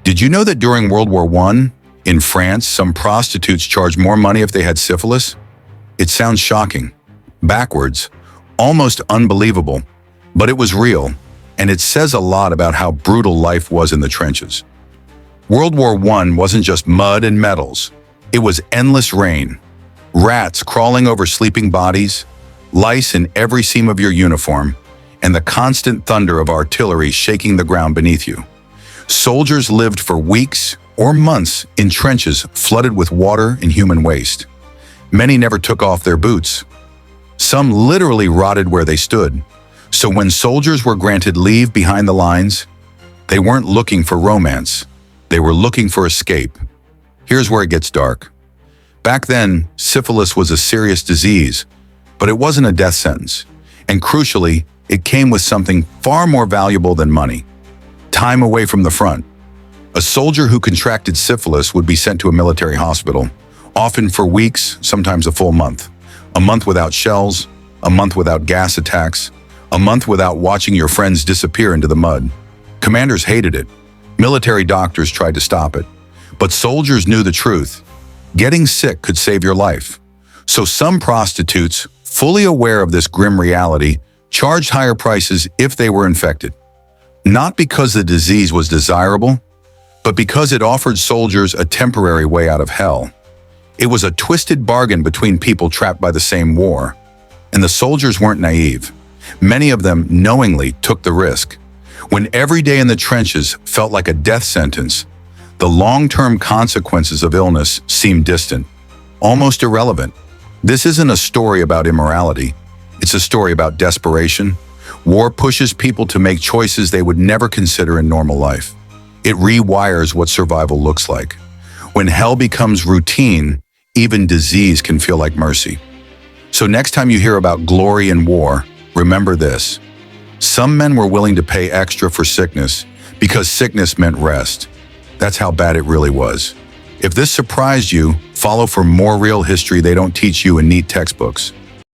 Did you know that during World War I, in France, some prostitutes charged more money if they had syphilis? It sounds shocking, backwards, almost unbelievable, but it was real, and it says a lot about how brutal life was in the trenches. World War I wasn't just mud and metals. It was endless rain, rats crawling over sleeping bodies, lice in every seam of your uniform, and the constant thunder of artillery shaking the ground beneath you. Soldiers lived for weeks or months in trenches flooded with water and human waste. Many never took off their boots. Some literally rotted where they stood. So when soldiers were granted leave behind the lines, they weren't looking for romance. They were looking for escape. Here's where it gets dark. Back then, syphilis was a serious disease, but it wasn't a death sentence. And crucially, it came with something far more valuable than money: time away from the front. A soldier who contracted syphilis would be sent to a military hospital, often for weeks, sometimes a full month. A month without shells, a month without gas attacks, a month without watching your friends disappear into the mud. Commanders hated it. Military doctors tried to stop it. But soldiers knew the truth. Getting sick could save your life. So some prostitutes, fully aware of this grim reality, charged higher prices if they were infected. Not because the disease was desirable, but because it offered soldiers a temporary way out of hell. It was a twisted bargain between people trapped by the same war. And the soldiers weren't naive. Many of them knowingly took the risk. When every day in the trenches felt like a death sentence, the long-term consequences of illness seemed distant, almost irrelevant. This isn't a story about immorality. It's a story about desperation. War pushes people to make choices they would never consider in normal life. It rewires what survival looks like. When hell becomes routine, even disease can feel like mercy. So next time you hear about glory in war, remember this. Some men were willing to pay extra for sickness because sickness meant rest. That's how bad it really was. If this surprised you, follow for more real history they don't teach you in neat textbooks.